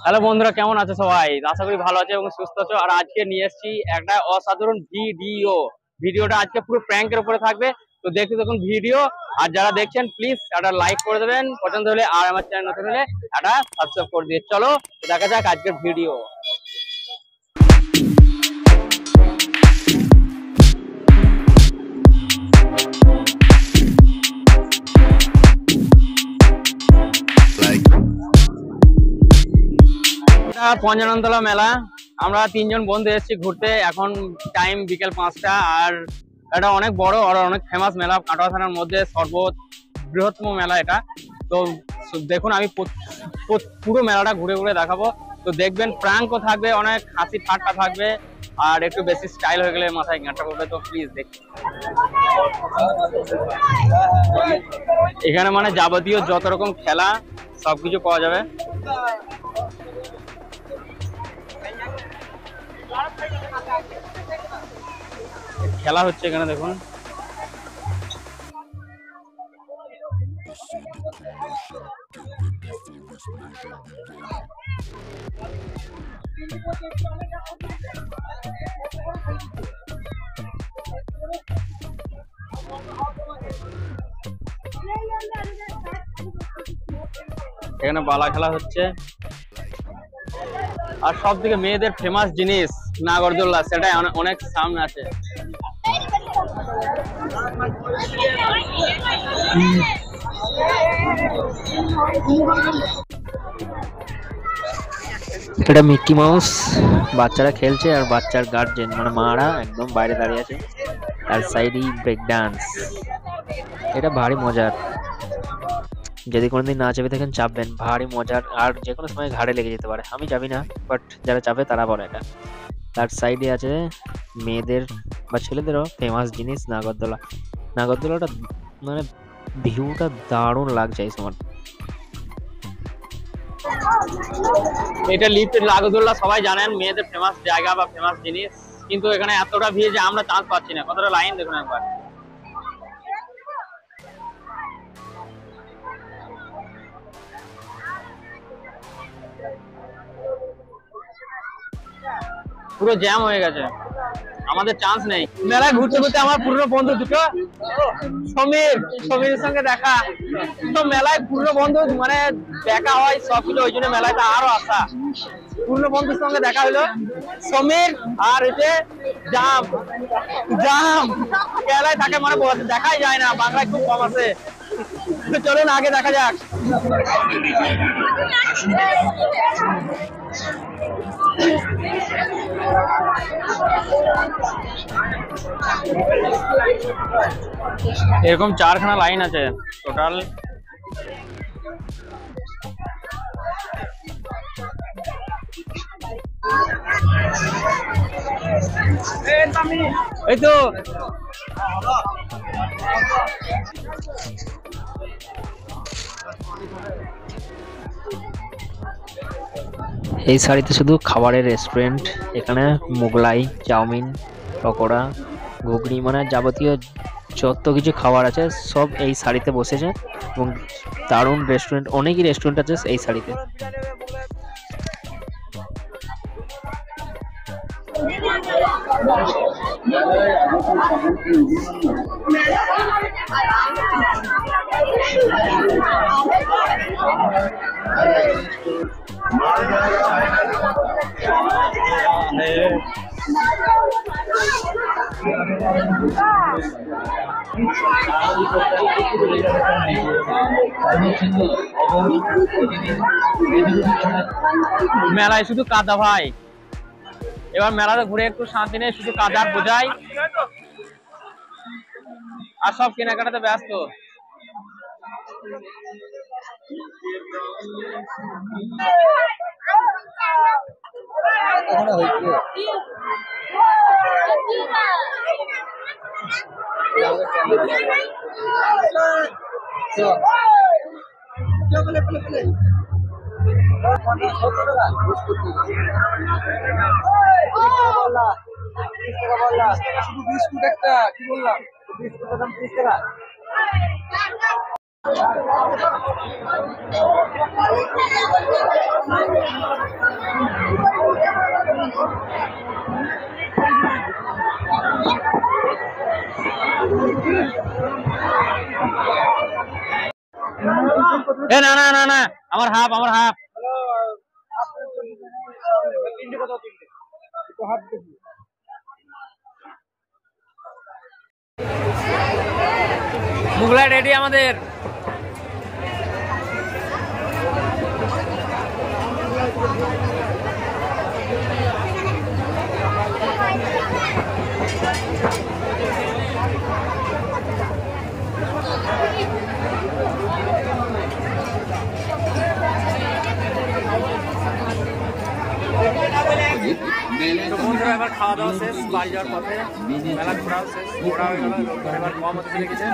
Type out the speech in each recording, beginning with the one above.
Hello বন্ধুরা, কেমন আছো সবাই? আশা করি ভালো আছো এবং সুস্থ আছো। আর আজকে নিয়ে এসেছি একটা অসাধারণ ভিডিওটা আজকে পুরো প্র্যাঙ্কের উপরে থাকবে। তো দেখতে দেখুন ভিডিও। আর যারা দেখছেন প্লিজ একটা লাইক করে দেবেন পছন্দ হলে, আর আমার চ্যানেল নতুন হলে একটা সাবস্ক্রাইব করে দিয়ে চলো দেখা যাক আজকের ভিডিও। পঞ্চাননতলা মেলা। আমরা তিনজন বন্ধু এসেছি ঘুরতে। এখন টাইম বিকেল 5টা। আর এটা অনেক বড় আর অনেক ফেমাস মেলা, কাটোয়া থানার মধ্যে বৃহত্তম মেলা এটা। তো দেখুন, আমি পুরো মেলাটা ঘুরে ঘুরে দেখাবো। তো দেখবেন প্রাঙ্কও থাকবে, অনেক হাসি ঠাট্টা থাকবে, আর একটু বেশি স্টাইল হয়ে গেলে মাথায় গাঁটটা পড়বে। তো প্লিজ দেখুন, এখানে মানে যাবতীয় যত রকম খেলা সবকিছু পাওয়া যাবে। খেলা হচ্ছে এখানে দেখুন। এখানে বালা খেলা হচ্ছে। আর সব থেকে মেয়েদের ফেমাস জিনিস নাগরদোল্লা, সেটাই অনেক সামনে আছে। এটা মিকি মাউস, বাচ্চারা খেলছে আর বাচ্চার গার্জেন মানে মারা একদম বাইরে দাঁড়িয়ে আছে। তার সাইডেই ব্রেক ডান্স। এটা ভারী মজার, যদি কোনোদিন না চাপে থাকেন চাপবেন, ভারী মজার। আর যে কোনো সময় ঘাড়ে লেগে যেতে পারে, আমি চাপি না, বাট যারা চাপে তারা বলে এটা। তার সাইডে আছে মেয়েদের বা ছেলেদেরও ফেমাস জিনিস নাগরদোলা। নাগরদোলাটা মানে ভিউটা দারুণ লাগছে এই সময়। এটা লিফট নাগরদোল্লা, সবাই জানেন মেয়েদের ফেমাস জায়গা বা ফেমাস জিনিস। কিন্তু এখানে এতটা ভিড় যে আমরা চান্স পাচ্ছি না। কতটা লাইন দেখুন একবার। পুরো জ্যাম হয়ে গেছে, আমাদের চান্স নেই। মেলায় ঘুরতে ঘুরতে আমার পুরনো বন্ধু দুটো, সমীরের সঙ্গে দেখা। তো মেলায় পুরনো বন্ধু মানে দেখা হয় সবকিছু, ওই জন্য মেলায় তো আরো আসা। পুরনো বন্ধুর সঙ্গে দেখা হলো সমীর, আর এতে জাম জাম মেলায় থাকে, মানে দেখাই যায় না, বাংলায় খুব কম আছে। চলুন আগে দেখা যাক। এরকম 4খানা লাইন আছে টোটাল। এই তো এই শাড়িতে শুধু খাবারের রেস্টুরেন্ট। এখানে মোগলাই, চাউমিন, পকোড়া, ঘুগনি মানে যাবতীয় যত কিছু খাবার আছে সব এই শাড়িতে বসেছে। এবং দারুণ রেস্টুরেন্ট, অনেকই রেস্টুরেন্ট আছে এই শাড়িতে। মেলায় শুধু কাদা ভাই, এবার মেলাতে ঘুরে একটু শান্তি নেই, শুধু কাদার বোঝাই আর সব কেনাকাটাতে ব্যস্ত। শুধু বিস্কুট একটা, কি বললাম, বিস্কুটের দাম 30 টাকা। এ না না না না, আমার হাফ, আমার হাফ। মুগলাই রেডি আমাদের। তো বন্ধুরা এবার খাওয়া দাওয়া শেষ, বাড়ি যাওয়ার পথে মেলা ঘোরাও শেষ, ঘোরা হয়ে গেল, এবার কম হতে লেগেছে।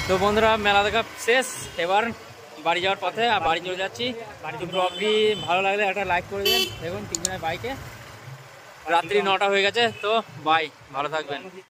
তো বন্ধুরা মেলা দেখা শেষ, এবার বাড়ি যাওয়ার পথে, আর বাড়ি চলে যাচ্ছি। ব্লগটি ভালো লাগলে একটা লাইক করে দিন। দেখুন তিনজনের বাইকে, রাত্রি 9টা হয়ে গেছে। তো বাই, ভালো থাকবেন।